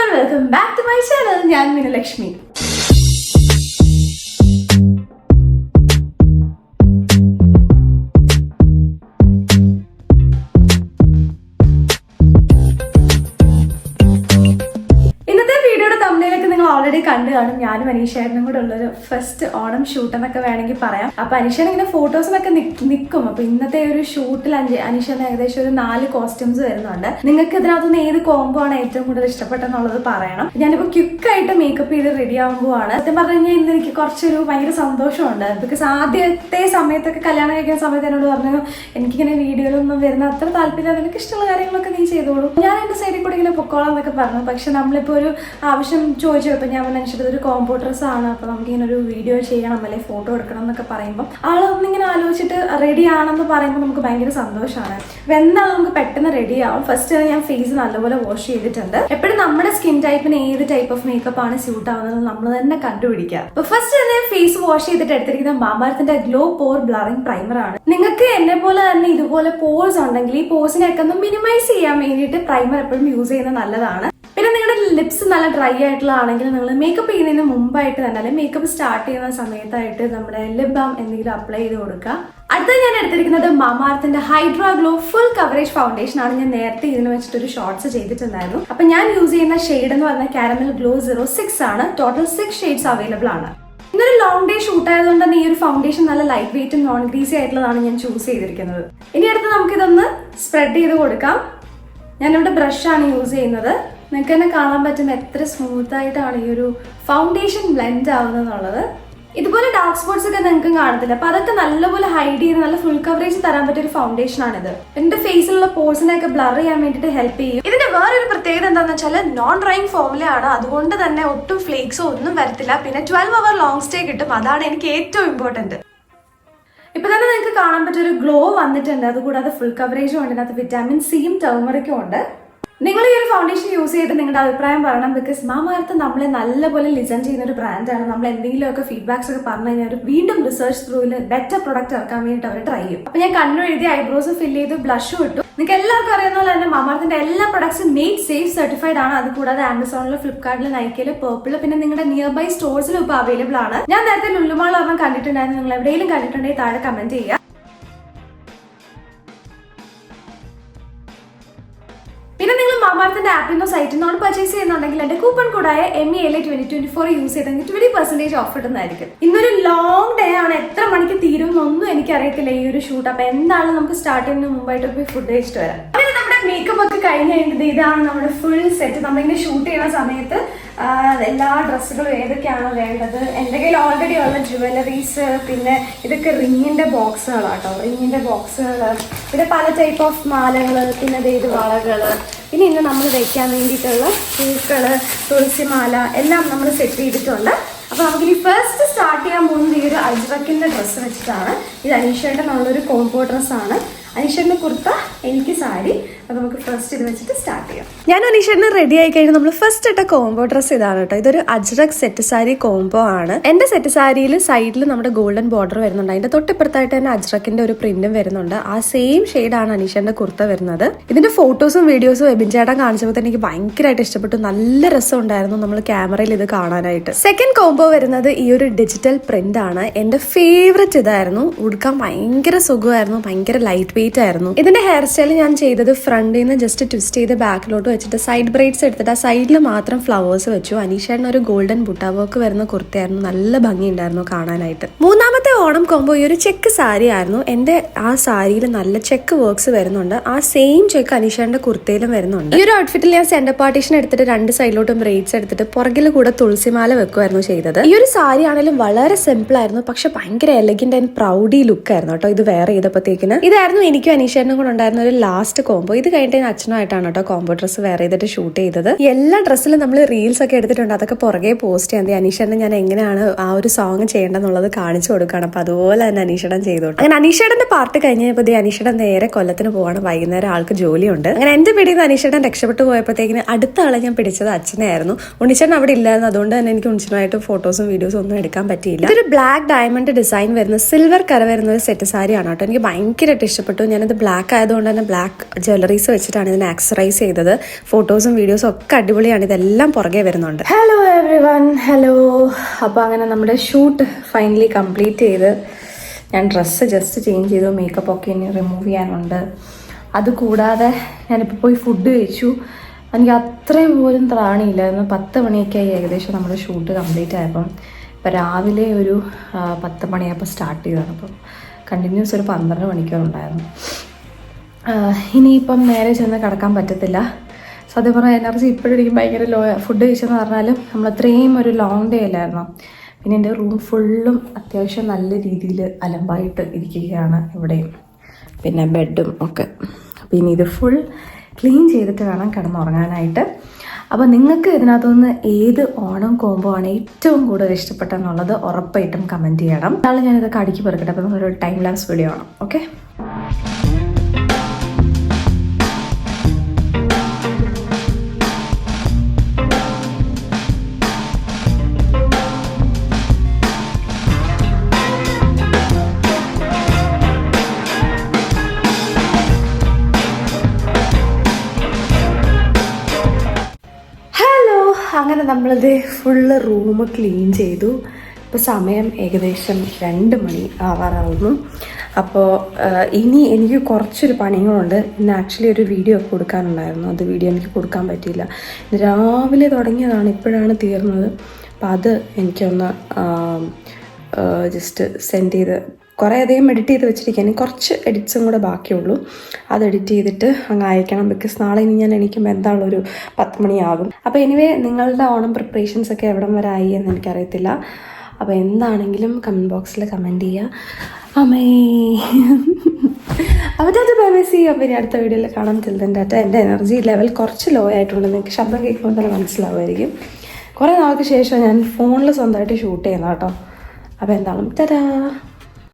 and welcome back to my channel. ഞാൻ മീനലക്ഷ്മി. Already കണ്ടു കാണും. ഞാനും അനീഷേട്ടനും കൂടെ ഉള്ളൊരു ഫസ്റ്റ് ഓണം ഷൂട്ട് എന്നൊക്കെ വേണമെങ്കിൽ പറയാം. അപ്പൊ അനീഷേട്ടൻ ഇങ്ങനെ ഫോട്ടോസിനൊക്കെ നിൽക്കും. അപ്പൊ ഇന്നത്തെ ഒരു ഷൂട്ടിൽ അനീഷേട്ടൻ ഏകദേശം ഒരു 4 കോസ്റ്റ്യൂംസ് വരുന്നുണ്ട്. നിങ്ങൾക്ക് ഇതിനകത്തുനിന്ന് ഏത് കോംബോ ആണ് ഏറ്റവും കൂടുതൽ ഇഷ്ടപ്പെട്ടെന്നുള്ളത് പറയണം. ഞാനിപ്പോ ക്വിക്കായിട്ട് മേക്കപ്പ് ചെയ്ത് റെഡി ആകുമ്പോഴാണ് സത്യം പറഞ്ഞു കഴിഞ്ഞാൽ ഇന്ന് എനിക്ക് കുറച്ചൊരു ഭയങ്കര സന്തോഷമുണ്ട്. ബിക്കോസ് ആദ്യത്തെ സമയത്തൊക്കെ കല്യാണം കഴിക്കുന്ന സമയത്ത് എന്നോട് പറഞ്ഞു എനിക്കിങ്ങനെ വീഡിയോയിലൊന്നും വരുന്ന അത്ര താല്പര്യം, നിനക്ക് ഇഷ്ടമുള്ള കാര്യങ്ങളൊക്കെ നീ ചെയ്തോളൂ, ഞാൻ എന്റെ സൈഡിൽ കൂടെ ഇങ്ങനെ പൊക്കോളാം എന്നൊക്കെ പറഞ്ഞു. പക്ഷെ നമ്മളിപ്പോ ഒരു ആവശ്യം ചോദിച്ചു അപ്പൊ ഞാൻ അനുസരിച്ചത് ഒരു കോംബോ ഡ്രസ് ആണ്, അപ്പൊ നമുക്ക് ഇങ്ങനെ ഒരു വീഡിയോ ചെയ്യണം അല്ലെ ഫോട്ടോ എടുക്കണം എന്നൊക്കെ പറയുമ്പോൾ ആളൊന്നിങ്ങനെ ആലോചിച്ചിട്ട് റെഡി ആണെന്ന് പറയുമ്പോൾ നമുക്ക് ഭയങ്കര സന്തോഷമാണ്. എന്നാൽ നമുക്ക് പെട്ടെന്ന് റെഡി ആവും. ഫസ്റ്റ് ഞാൻ ഫേസ് നല്ലപോലെ വാഷ് ചെയ്തിട്ടുണ്ട്. എപ്പോഴും നമ്മുടെ സ്കിൻ ടൈപ്പിന് ഏത് ടൈപ്പ് ഓഫ് മേക്കപ്പ് ആണ് സ്യൂട്ട് ആവുന്നത് നമ്മൾ തന്നെ കണ്ടുപിടിക്കുക. അപ്പൊ ഫസ്റ്റ് തന്നെ ഫേസ് വാഷ് ചെയ്തിട്ട് എടുത്തിരിക്കുന്ന മാമാർത്തിന്റെ ഗ്ലോ പോർ ബ്ലറിംഗ് പ്രൈമർ ആണ്. നിങ്ങൾക്ക് എന്നെ പോലെ തന്നെ ഇതുപോലെ പോർസ് ഉണ്ടെങ്കിൽ ഈ പോർസിനെയൊക്കെ ഒന്ന് മിനിമൈസ് ചെയ്യാൻ വേണ്ടിയിട്ട് പ്രൈമർ എപ്പോഴും യൂസ് ചെയ്യുന്നത് നല്ലതാണ്. പിന്നെ നിങ്ങളുടെ ലിപ്സ് നല്ല ഡ്രൈ ആയിട്ടുള്ളതാണെങ്കിൽ നിങ്ങൾ മേക്കപ്പ് ചെയ്യുന്നതിന് മുമ്പായിട്ട് തന്നെ അല്ലെങ്കിൽ മേക്കപ്പ് സ്റ്റാർട്ട് ചെയ്യുന്ന സമയത്തായിട്ട് നമ്മുടെ ലിപ് ബാം എന്തെങ്കിലും അപ്ലൈ ചെയ്ത് കൊടുക്കുക. അടുത്ത ഞാൻ എടുത്തിരിക്കുന്നത് മാമാർത്തിന്റെ hydra glow full coverage foundation ആണ്. ഞാൻ നേരത്തെ ഇതിന് വെച്ചിട്ട് ഒരു ഷോർട്സ് ചെയ്തിട്ടുണ്ടായിരുന്നു. അപ്പൊ ഞാൻ യൂസ് ചെയ്യുന്ന ഷെയ്ഡ് എന്ന് പറഞ്ഞാൽ കാരമൽ ഗ്ലോ 06 ആണ്. ടോട്ടൽ 6 ഷെയ്ഡ്സ് അവൈലബിൾ ആണ്. ഇന്നൊരു ലോങ് ഡേ ഷൂട്ട് ആയതുകൊണ്ട് തന്നെ ഈ ഒരു ഫൗണ്ടേഷൻ നല്ല ലൈറ്റ് വെയിറ്റും നോൺ ഗ്രീസി ആയിട്ടുള്ളതാണ് ഞാൻ ചൂസ് ചെയ്തിരിക്കുന്നത്. ഇനി അടുത്ത് നമുക്കിതൊന്ന് സ്പ്രെഡ് ചെയ്ത് കൊടുക്കാം. ഞാനിവിടെ ബ്രഷാണ് യൂസ് ചെയ്യുന്നത്. നിങ്ങൾക്ക് തന്നെ കാണാൻ പറ്റുന്ന എത്ര സ്മൂത്ത് ആയിട്ടാണ് ഈ ഒരു ഫൗണ്ടേഷൻ ബ്ലെൻഡ് ആവുന്നത് എന്നുള്ളത്. ഇതുപോലെ ഡാർക്ക് സ്പോട്ട്സ് ഒക്കെ നിങ്ങൾക്ക് കാണത്തില്ല. അപ്പൊ അതൊക്കെ നല്ലപോലെ ഹൈഡ് ചെയ്ത് നല്ല ഫുൾ കവറേജ് തരാൻ പറ്റിയ ഒരു ഫൗണ്ടേഷൻ ആണിത്. എന്റെ ഫേസിലുള്ള പോർസിനെയൊക്കെ ബ്ലർ ചെയ്യാൻ വേണ്ടിയിട്ട് ഹെൽപ്പ് ചെയ്യും. ഇതിന്റെ വേറൊരു പ്രത്യേകത എന്താണെന്ന് വെച്ചാൽ നോൺ ഡ്രൈയിങ് ഫോമുലയാണ്. അതുകൊണ്ട് തന്നെ ഒട്ടും ഫ്ലേക്സോ ഒന്നും വരത്തില്ല. പിന്നെ 12 hour ലോങ് സ്റ്റേ കിട്ടും. അതാണ് എനിക്ക് ഏറ്റവും ഇമ്പോർട്ടന്റ്. ഇപ്പൊ തന്നെ നിങ്ങൾക്ക് കാണാൻ പറ്റിയ ഒരു ഗ്ലോ വന്നിട്ടുണ്ട്. അതുകൂടാതെ ഫുൾ കവറേജും ഉണ്ട്. അതിനകത്ത് വിറ്റാമിൻ സിയും ടർമറിക്കും ഉണ്ട്. നിങ്ങൾ ഈ ഒരു ഫൗണ്ടേഷൻ യൂസ് ചെയ്തിട്ട് നിങ്ങളുടെ അഭിപ്രായം പറയണം. ബിക്കോസ് മാമാർത്ത് നമ്മളെ നല്ലപോലെ ലിസൺ ചെയ്യുന്ന ഒരു ബ്രാൻഡാണ്. നമ്മൾ എന്തെങ്കിലുമൊക്കെ ഫീഡ്ബാക്സ് ഒക്കെ പറഞ്ഞു കഴിഞ്ഞാൽ അവർ വീണ്ടും റിസർച്ച് ത്രൂവിൽ ബെറ്റർ പ്രൊഡക്റ്റ് ഇറക്കാൻ വേണ്ടിയിട്ട് അവർ ട്രൈ ചെയ്യും. അപ്പൊ ഞാൻ കണ്ണു എഴുതി ഐബ്രോസ് ഫിൽ ചെയ്ത് ബ്ലഷും ഇട്ടു. നിങ്ങൾക്ക് എല്ലാവർക്കും അറിയുന്ന പോലെ തന്നെ മാമാർത്തിന്റെ എല്ലാ പ്രൊഡക്ട്സും മെയ്ഡ് സേഫ് സർട്ടിഫൈഡ് ആണ്. അതുകൂടാതെ ആമസോണിലും ഫ്ലിപ്കാർട്ടിലും നൈക്കയില് പേർപ്പിൾ പിന്നെ നിങ്ങളുടെ നിയർ ബൈ സ്റ്റോഴ്സിലും ഇപ്പോൾ അവൈലബിൾ ആണ്. ഞാൻ നേരത്തെ ലുലുമാൾ ഒരെണ്ണം കണ്ടിട്ടുണ്ടായിരുന്നു. നിങ്ങൾ എവിടെയെങ്കിലും കണ്ടിട്ടുണ്ടെങ്കിൽ താഴെ കമന്റ് ചെയ്യുക. പിന്നെ നിങ്ങൾ മാമാർത്തിന്റെ ആപ്പിൽ നിന്നോ സൈറ്റിൽ നിന്നോ പർച്ചേസ് ചെയ്യുന്നുണ്ടെങ്കിൽ എന്റെ കൂപ്പൺ കോഡായ MELA2024 യൂസ് ചെയ്തെങ്കിൽ 20% ഓഫ് ഇടുന്നതായിരിക്കും. ഇന്നൊരു ലോങ് ഡേ ആണ്. എത്ര മണിക്ക് തീരുമെന്നൊന്നും എനിക്കറിയത്തില്ല ഈ ഒരു ഷൂട്ട്. അപ്പൊ എന്തായാലും നമുക്ക് സ്റ്റാർട്ട് ചെയ്യുന്നതിന് മുമ്പായിട്ട് പോയി ഫുഡ് കഴിച്ചിട്ട് വരാം. അങ്ങനെ നമ്മുടെ മേക്കപ്പ് ഒക്കെ കഴിഞ്ഞ് കഴിഞ്ഞത് ഇതാണ് നമ്മുടെ ഫുൾ സെറ്റ്. നമ്മളിങ്ങനെ ഷൂട്ട് ചെയ്യുന്ന സമയത്ത് എല്ലാ ഡ്രസ്സുകളും ഏതൊക്കെയാണോ വേണ്ടത്. എൻ്റെ കയ്യിൽ ഓൾറെഡി ഉള്ള ജുവലറീസ് പിന്നെ ഇതൊക്കെ റിങ്ങിന്റെ ബോക്സുകളാട്ടോ. റിങ്ങിന്റെ ബോക്സുകൾ പിന്നെ പല ടൈപ്പ് ഓഫ് മാലകൾ പിന്നെ ഇത് വളകള് പിന്നെ ഇന്ന് നമ്മൾ വെക്കാൻ വേണ്ടിയിട്ടുള്ള പൂക്കള് തുളസിമാല എല്ലാം നമ്മൾ സെറ്റ് ചെയ്തിട്ടുണ്ട്. അപ്പൊ നമുക്കിനി ഫസ്റ്റ് സ്റ്റാർട്ട് ചെയ്യാൻ പോകുന്നത് ഈ ഒരു അജ്രക്കിന്റെ ഡ്രസ്സ് വെച്ചിട്ടാണ്. ഇത് അനീഷേട്ടൻ ഉള്ളൊരു കോംബോ ഡ്രസ്സാണ്. അനീഷേട്ടന് കുർത്ത, എനിക്ക് സാരി. അപ്പൊ നമുക്ക് ഫസ്റ്റ് ഇത് വെച്ചിട്ട് സ്റ്റാർട്ട് ചെയ്യാം. ഞാൻ അനീഷേട്ടന് റെഡി ആയി കഴിഞ്ഞാൽ നമ്മൾ ഫസ്റ്റ് ഇട്ട കോംബോ ഡ്രസ്സ് ഇതാണ് കേട്ടോ. ഇതൊരു അജ്രക് സെറ്റ് സാരി കോംബോ ആണ്. എന്റെ സെറ്റ് സാരിയിൽ സൈഡിൽ നമ്മുടെ ഗോൾഡൻ ബോർഡർ വരുന്നുണ്ട്. അതിന്റെ തൊട്ടിപ്പുറത്തായിട്ട് തന്നെ അജ്രക്കിന്റെ ഒരു പ്രിന്റും വരുന്നുണ്ട്. ആ സെയിം ഷെയ്ഡാണ് അനീഷേട്ടന്റെ കുർത്ത വരുന്നത്. ഇതിന്റെ ഫോട്ടോസും വീഡിയോസും എബിൻ ചേട്ടൻ കാണിച്ചപ്പോൾ തന്നെ എനിക്ക് ഭയങ്കരമായിട്ട് ഇഷ്ടപ്പെട്ടു. നല്ല രസം ഉണ്ടായിരുന്നു നമ്മൾ ക്യാമറയിൽ ഇത് കാണാനായിട്ട്. സെക്കൻഡ് കോംബോ വരുന്നത് ഈ ഒരു ഡിജിറ്റൽ പ്രിന്റ് ആണ്. എന്റെ ഫേവറേറ്റ് ഇതായിരുന്നു. ഉടുക്കാൻ ഭയങ്കര സുഖമായിരുന്നു. ഭയങ്കര ലൈറ്റ് വെയിറ്റ് ആയിരുന്നു. ഇതിന്റെ ഹെയർ സ്റ്റൈൽ ഞാൻ ചെയ്തത് ഫ്രണ്ടിൽ നിന്ന് ജസ്റ്റ് ട്വിസ്റ്റ് ചെയ്ത് ബാക്കിലോട്ട് വെച്ചിട്ട് സൈഡ് ബ്രൈഡ്സ് എടുത്തിട്ട് ആ സൈഡിൽ മാത്രം ഫ്ലവേഴ്സ് വെച്ചു. അനീഷേട്ടൻ ഒരു ഗോൾഡൻ ബുട്ട വർക്ക് വരുന്ന കുർത്തയായിരുന്നു. നല്ല ഭംഗിയുണ്ടായിരുന്നു കാണാനായിട്ട്. മൂന്നാമത്തെ ഓണം കോംബോ ഈ ഒരു ചെക്ക് സാരി ആയിരുന്നു. എന്റെ ആ സാരിയിൽ നല്ല ചെക്ക് വർക്ക്സ് വരുന്നുണ്ട്. ആ സെയിം ചെക്ക് അനീഷേട്ടന്റെ കുർത്തയിലും വരുന്നുണ്ട്. ഈ ഒരു ഔട്ട്ഫിറ്റിൽ ഞാൻ സെന്റർ പാർട്ടീഷൻ എടുത്തിട്ട് 2 സൈഡിലോട്ടും ബ്രൈഡ്സ് എടുത്തിട്ട് പുറകിൽ കൂടെ തുളസിമാല വെക്കുമായിരുന്നു ചെയ്തത്. ഈ ഒരു സാരി ആണെങ്കിലും വളരെ സിമ്പിൾ ആയിരുന്നു. പക്ഷെ ഭയങ്കര എലഗന്റ് ആൻഡ് പ്രൗഡി ലുക്ക് ആയിരുന്നു കേട്ടോ ഇത് വെയർ ചെയ്തപ്പോഴത്തേക്കിന്. ഇതായിരുന്നു എനിക്കും അനീഷേട്ടനും കൂടെ ഉണ്ടായിരുന്ന ഒരു ലാസ്റ്റ് കോംബോ. ഇത് കഴിഞ്ഞിട്ട് അച്ഛനുമായിട്ടാണ് കേട്ടോ കോംബോ ഡ്രസ്സ് വെയർ ചെയ്തിട്ട് ഷൂട്ട് ചെയ്തത്. എല്ലാ ഡ്രസ്സിലും നമ്മൾ റീൽസ് ഒക്കെ എടുത്തിട്ടുണ്ട്. അതൊക്കെ പുറകെ പോസ്റ്റ് ചെയ്യാൻ അനീഷേട്ടൻ ഞാൻ എങ്ങനെയാണ് ആ ഒരു സോങ് ചെയ്യേണ്ടതെന്നുള്ളത് കാണിച്ചു കൊടുക്കുകയാണ്. അപ്പൊ അതുപോലെ തന്നെ അനീഷേട്ടൻ ചെയ്തോട്ടെ. അങ്ങനെ അനീഷേട്ടന്റെ പാർട്ട് കഴിഞ്ഞപ്പോൾ അനീഷേട്ടൻ നേരെ കൊല്ലത്തിന് പോവാണ്. വൈകുന്നേരം ആൾക്ക് ജോലിയുണ്ട്. അങ്ങനെ എന്റെ പിടിയിൽ നിന്ന് അനീഷേട്ടൻ രക്ഷപ്പെട്ടു പോയപ്പോഴത്തേക്കിന് അടുത്ത ആളെ ഞാൻ പിടിച്ചത് അച്ഛനായിരുന്നു. ഉണ്ണിച്ചേട്ടൻ അവിടെ ഇല്ലായിരുന്നു. അതുകൊണ്ട് തന്നെ എനിക്ക് ഉണ്ണിച്ചനായിട്ട് ഫോട്ടോസും വീഡിയോസും ഒന്നും എടുക്കാൻ പറ്റിയില്ല. ഇതൊരു ബ്ലാക്ക് ഡയമണ്ട് ഡിസൈൻ വരുന്ന സിൽവർ കര വരുന്ന ഒരു സെറ്റ് സാരിയാണ് കേട്ടോ. എനിക്ക് ഭയങ്കരമായിട്ട് ഇഷ്ടപ്പെട്ടു. ഞാനത് ബ്ലാക്ക് ആയതുകൊണ്ട് തന്നെ ബ്ലാക്ക് ജ്വല്ലറി ആക്സറീസ് വെച്ചിട്ടാണ് ഇതിനെ ആക്സറൈസ് ചെയ്തത്. ഫോട്ടോസും വീഡിയോസും ഒക്കെ അടിപൊളിയാണ്. ഇതെല്ലാം പുറകെ വരുന്നുണ്ട്. Hello every one, hello. അപ്പോൾ അങ്ങനെ നമ്മുടെ ഷൂട്ട് ഫൈനലി കംപ്ലീറ്റ് ചെയ്ത് ഞാൻ ഡ്രസ്സ് ജസ്റ്റ് ചേഞ്ച് ചെയ്തു. മേക്കപ്പ് ഒക്കെ ഇനി റിമൂവ് ചെയ്യാനുണ്ട്. അതുകൂടാതെ ഞാനിപ്പോൾ പോയി ഫുഡ് കഴിച്ചു. എനിക്ക് അത്രയും പോലും ത്രാണിയില്ലായിരുന്നു. 10 മണിയൊക്കെ ആയി ഏകദേശം നമ്മുടെ ഷൂട്ട് കംപ്ലീറ്റ് ആയപ്പം. ഇപ്പം രാവിലെ ഒരു 10 മണിയായപ്പോൾ സ്റ്റാർട്ട് ചെയ്തതാണ്. അപ്പം കണ്ടിന്യൂസ് ഒരു 12 മണിക്കൂറുണ്ടായിരുന്നു. ഇനിയിപ്പം നേരെ ചെന്ന് കിടക്കാൻ പറ്റത്തില്ല. സത്യം പറഞ്ഞാൽ എനർജി ഇപ്പോഴും എനിക്ക് ഭയങ്കര ലോ. ഫുഡ് കഴിച്ചെന്ന് പറഞ്ഞാലും നമ്മളത്രയും ഒരു ലോങ് ഡേ അല്ലായിരുന്നു. പിന്നെ എൻ്റെ റൂം ഫുള്ളും അത്യാവശ്യം നല്ല രീതിയിൽ അലമ്പായിട്ട് ഇരിക്കുകയാണ് ഇവിടെയും, പിന്നെ ബെഡും ഒക്കെ. അപ്പോൾ ഇനി ഇത് ഫുൾ ക്ലീൻ ചെയ്തിട്ട് വേണം കിടന്നുറങ്ങാനായിട്ട്. അപ്പോൾ നിങ്ങൾക്ക് ഇതിനകത്തുനിന്ന് ഏത് ഓണം കോംബോ ആണ് ഏറ്റവും കൂടുതൽ ഇഷ്ടപ്പെട്ടെന്നുള്ളത് ഉറപ്പായിട്ടും കമൻറ്റ് ചെയ്യണം. നാളെ ഞാനിതൊക്കെ അടുക്കി പെറുക്കട്ടെ. അപ്പോൾ നമ്മളൊരു ടൈം ലാപ്സ് വീഡിയോ ആണ്. ഓക്കെ. അങ്ങനെ നമ്മളിത് ഫുള്ള് റൂം ക്ലീൻ ചെയ്തു. ഇപ്പോൾ സമയം ഏകദേശം 2 മണി ആവാറാവുന്നു. അപ്പോൾ ഇനി എനിക്ക് കുറച്ചൊരു പണികളുണ്ട്. ഇന്ന് ആക്ച്വലി ഒരു വീഡിയോ കൊടുക്കാനുണ്ടായിരുന്നു. അത് വീഡിയോ എനിക്ക് കൊടുക്കാൻ പറ്റിയില്ല. രാവിലെ തുടങ്ങിയതാണ്, ഇപ്പോഴാണ് തീർന്നത്. അപ്പോൾ അത് എനിക്കൊന്ന് ജസ്റ്റ് സെൻഡ് ചെയ്ത് കുറേ അധികം എഡിറ്റ് ചെയ്ത് വെച്ചിരിക്കാൻ. കുറച്ച് എഡിറ്റ്സും കൂടെ ബാക്കിയുള്ളൂ. അത് എഡിറ്റ് ചെയ്തിട്ട് അങ്ങ് അയക്കണം. ബിക്കോസ് നാളെ ഇനി ഞാൻ എണീക്കുമ്പോൾ എന്താണല്ലോ ഒരു 10 മണിയാകും. അപ്പോൾ എനിവേ നിങ്ങളുടെ ഓണം പ്രിപ്പറേഷൻസ് ഒക്കെ എവിടം വരെ ആയി എന്ന് എനിക്കറിയത്തില്ല. അപ്പോൾ എന്താണെങ്കിലും കമൻറ്റ് ബോക്സിൽ കമൻറ്റ് ചെയ്യുക. അമ്മേ അപ്പോൾ tata bye bye. See you. അപ്പോൾ ഇനി അടുത്ത വീഡിയോയിൽ കാണാൻ. Till tata. എൻ്റെ എനർജി ലെവൽ കുറച്ച് ലോ ആയിട്ടുണ്ട്. നിങ്ങൾക്ക് ശബ്ദം കേൾക്കുമ്പോൾ തന്നെ മനസ്സിലാവുമായിരിക്കും. കുറേ നാൾക്ക് ശേഷം ഞാൻ ഫോണിൽ സ്വന്തമായിട്ട് ഷൂട്ട് ചെയ്യുന്ന കേട്ടോ. അപ്പോൾ എന്തായാലും ടാറ്റാ.